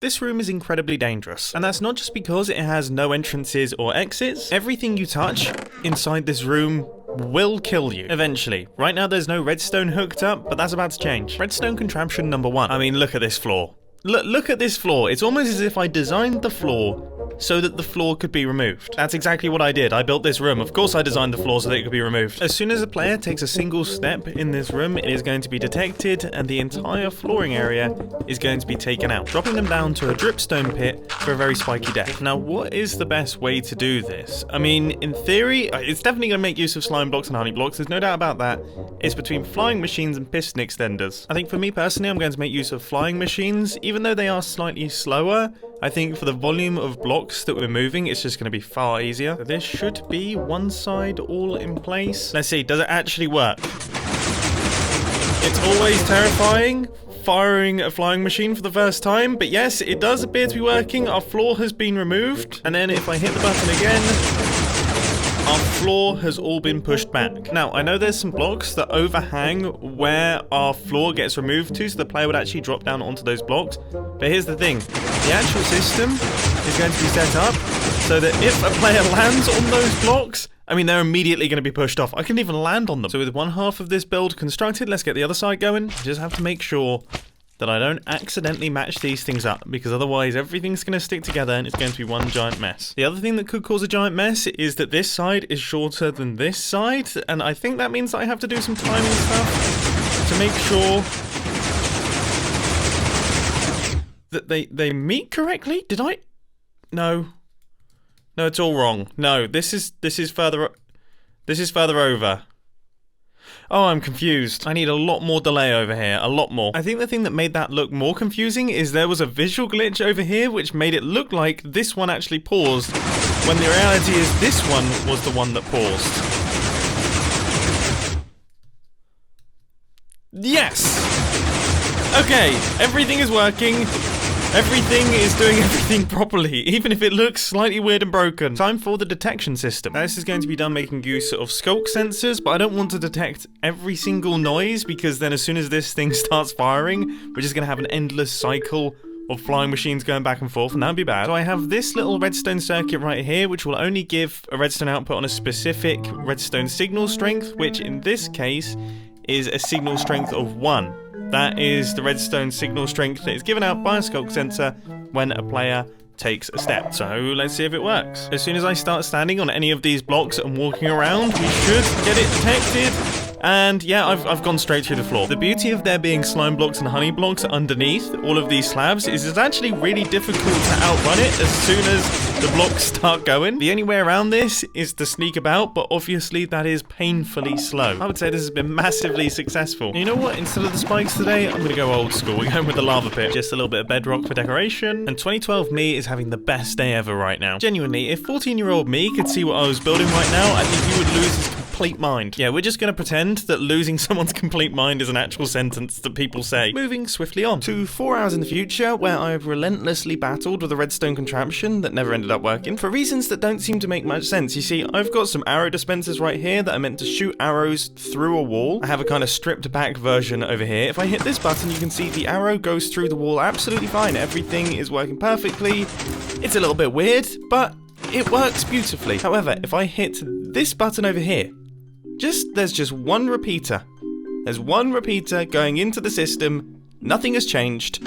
This room is incredibly dangerous, and that's not just because it has no entrances or exits. Everything you touch inside this room will kill you, eventually. Right now there's no redstone hooked up, but that's about to change. Redstone contraption number 1. I mean, look at this floor. Look at this floor. It's almost as if I designed the floor so that the floor could be removed. That's exactly what I did. I built this room. Of course I designed the floor so that it could be removed. As soon as a player takes a single step in this room, it is going to be detected and the entire flooring area is going to be taken out, dropping them down to a dripstone pit for a very spiky death. Now, what is the best way to do this? I mean, in theory, it's definitely going to make use of slime blocks and honey blocks. There's no doubt about that. It's between flying machines and piston extenders. I think for me personally, I'm going to make use of flying machines. Even though they are slightly slower, I think for the volume of blocks that we're moving, it's just going to be far easier. So this should be one side all in place. Let's see, does it actually work? It's always terrifying firing a flying machine for the first time, but yes, it does appear to be working. Our floor has been removed, and then if I hit the button again, our floor has all been pushed back. Now, I know there's some blocks that overhang where our floor gets removed to, so the player would actually drop down onto those blocks. But here's the thing. The actual system is going to be set up so that if a player lands on those blocks, I mean, they're immediately going to be pushed off. I couldn't even land on them. So with one half of this build constructed, let's get the other side going. I just have to make sure that I don't accidentally match these things up, because otherwise everything's going to stick together and it's going to be one giant mess. The other thing that could cause a giant mess is that this side is shorter than this side, and I think that means that I have to do some timing stuff to make sure that they meet correctly. Did I? No. No, it's all wrong. No, this is further over. Oh, I'm confused. I need a lot more delay over here, a lot more. I think the thing that made that look more confusing is there was a visual glitch over here which made it look like this one actually paused, when the reality is this one was the one that paused. Yes! Okay, everything is working. Everything is doing everything properly, even if it looks slightly weird and broken. Time for the detection system. Now, this is going to be done making use of sculk sensors, but I don't want to detect every single noise, because then as soon as this thing starts firing, we're just going to have an endless cycle of flying machines going back and forth, and that'd be bad. So I have this little redstone circuit right here, which will only give a redstone output on a specific redstone signal strength, which in this case is a signal strength of 1. That is the redstone signal strength that is given out by a sculk sensor when a player takes a step. So let's see if it works. As soon as I start standing on any of these blocks and walking around, we should get it detected. And yeah, I've gone straight through the floor. The beauty of there being slime blocks and honey blocks underneath all of these slabs is it's actually really difficult to outrun it as soon as the blocks start going. The only way around this is to sneak about, but obviously that is painfully slow. I would say this has been massively successful. And you know what? Instead of the spikes today, I'm going to go old school. We're going with the lava pit. Just a little bit of bedrock for decoration. And 2012 me is having the best day ever right now. Genuinely, if 14-year-old me could see what I was building right now, I think he would lose his complete mind. Yeah, we're just going to pretend that losing someone's complete mind is an actual sentence that people say. Moving swiftly on to 4 hours in the future, where I've relentlessly battled with a redstone contraption that never ended up working for reasons that don't seem to make much sense. You see, I've got some arrow dispensers right here that are meant to shoot arrows through a wall. I have a kind of stripped back version over here. If I hit this button, you can see the arrow goes through the wall absolutely fine. Everything is working perfectly. It's a little bit weird, but it works beautifully. However, if I hit this button over here, there's just one repeater. There's one repeater going into the system. Nothing has changed.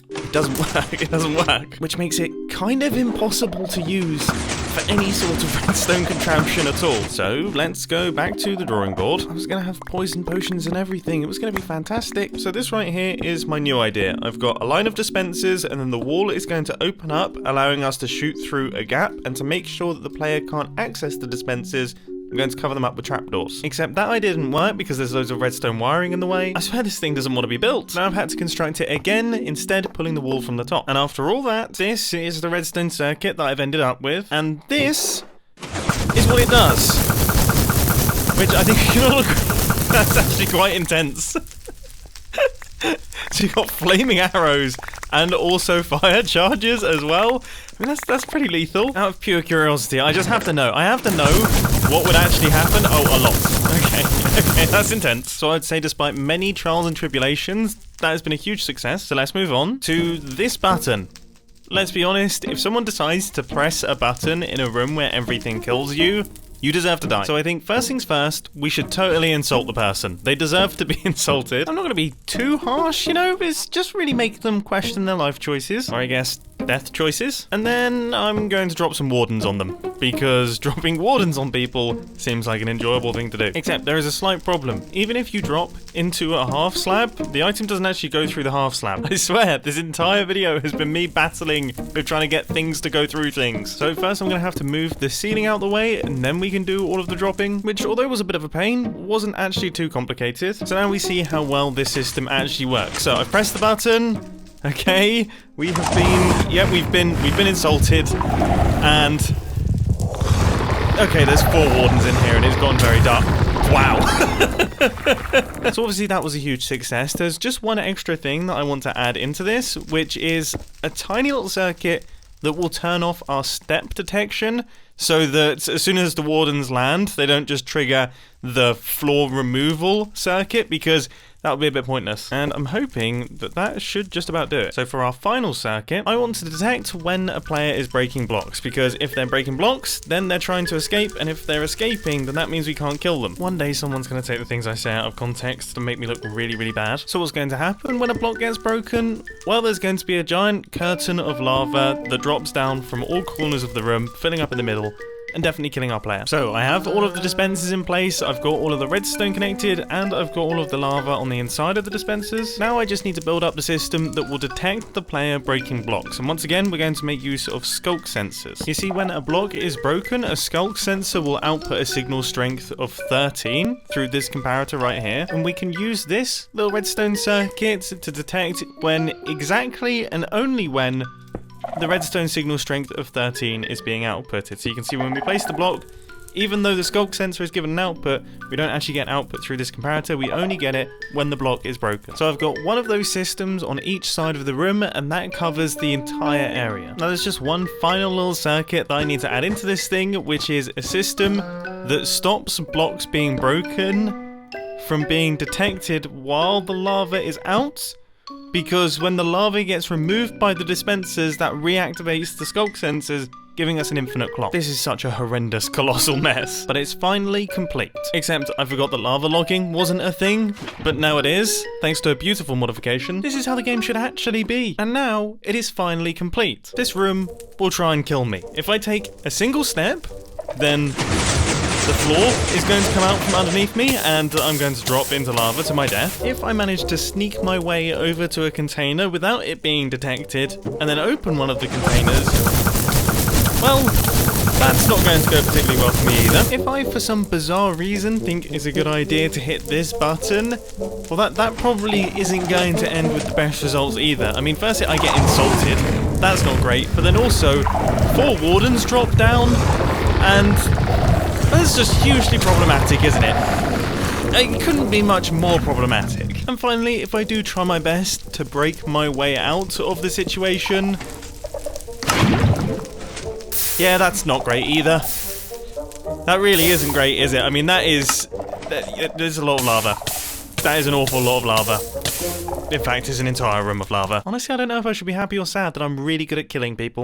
It doesn't work. It doesn't work. Which makes it kind of impossible to use for any sort of redstone contraption at all. So let's go back to the drawing board. I was going to have poison potions and everything. It was going to be fantastic. So this right here is my new idea. I've got a line of dispensers, and then the wall is going to open up, allowing us to shoot through a gap. And to make sure that the player can't access the dispensers, I'm going to cover them up with trapdoors. Except that idea didn't work because there's loads of redstone wiring in the way. I swear this thing doesn't want to be built. Now I've had to construct it again, instead pulling the wall from the top. And after all that, this is the redstone circuit that I've ended up with. And this is what it does. Which I think you can all agree, that's actually quite intense. So you've got flaming arrows and also fire charges as well. I mean, that's pretty lethal. Out of pure curiosity, I just have to know. I have to know what would actually happen. Oh, a lot. Okay. Okay, that's intense. So I'd say despite many trials and tribulations, that has been a huge success. So let's move on to this button. Let's be honest, if someone decides to press a button in a room where everything kills you, you deserve to die. So I think first things first, we should totally insult the person. They deserve to be insulted. I'm not gonna be too harsh, you know, it's just really make them question their life choices. Or I guess death choices. And then I'm going to drop some wardens on them, because dropping wardens on people seems like an enjoyable thing to do. Except there is a slight problem. Even if you drop into a half slab, the item doesn't actually go through the half slab. I swear, this entire video has been me battling with trying to get things to go through things. So first I'm gonna have to move the ceiling out the way, and then we can do all of the dropping, which although was a bit of a pain, wasn't actually too complicated. So now we see how well this system actually works. So I've pressed the button. Okay, we have been, yeah, we've been insulted, and okay, there's 4 wardens in here, and it's gone very dark. Wow. So obviously that was a huge success. There's just one extra thing that I want to add into this, which is a tiny little circuit that will turn off our step detection, so that as soon as the wardens land, they don't just trigger the floor removal circuit, because that would be a bit pointless. And I'm hoping that that should just about do it. So for our final circuit, I want to detect when a player is breaking blocks, because if they're breaking blocks, then they're trying to escape, and if they're escaping, then that means we can't kill them. One day someone's going to take the things I say out of context and make me look really, really bad. So what's going to happen when a block gets broken? Well, there's going to be a giant curtain of lava that drops down from all corners of the room, filling up in the middle, and definitely killing our player. So I have all of the dispensers in place, I've got all of the redstone connected, and I've got all of the lava on the inside of the dispensers. Now I just need to build up the system that will detect the player breaking blocks. And once again, we're going to make use of sculk sensors. You see, when a block is broken, a sculk sensor will output a signal strength of 13 through this comparator right here. And we can use this little redstone circuit to detect when exactly and only when the redstone signal strength of 13 is being outputted. So you can see when we place the block, even though the sculk sensor is given an output, we don't actually get output through this comparator, we only get it when the block is broken. So I've got one of those systems on each side of the room, and that covers the entire area. Now there's just one final little circuit that I need to add into this thing, which is a system that stops blocks being broken from being detected while the lava is out. Because when the lava gets removed by the dispensers, that reactivates the sculk sensors, giving us an infinite clock. This is such a horrendous, colossal mess, but it's finally complete. Except I forgot that lava logging wasn't a thing, but now it is, thanks to a beautiful modification. This is how the game should actually be, and now it is finally complete. This room will try and kill me. If I take a single step, then the floor is going to come out from underneath me, and I'm going to drop into lava to my death. If I manage to sneak my way over to a container without it being detected, and then open one of the containers, well, that's not going to go particularly well for me either. If I, for some bizarre reason, think it's a good idea to hit this button, well, that probably isn't going to end with the best results either. I mean, firstly, I get insulted. That's not great. But then also, 4 wardens drop down, and that's just hugely problematic, isn't it? It couldn't be much more problematic. And finally, if I do try my best to break my way out of the situation, yeah, that's not great either. That really isn't great, is it? I mean, there's a lot of lava. That is an awful lot of lava. In fact, it's an entire room of lava. Honestly, I don't know if I should be happy or sad that I'm really good at killing people.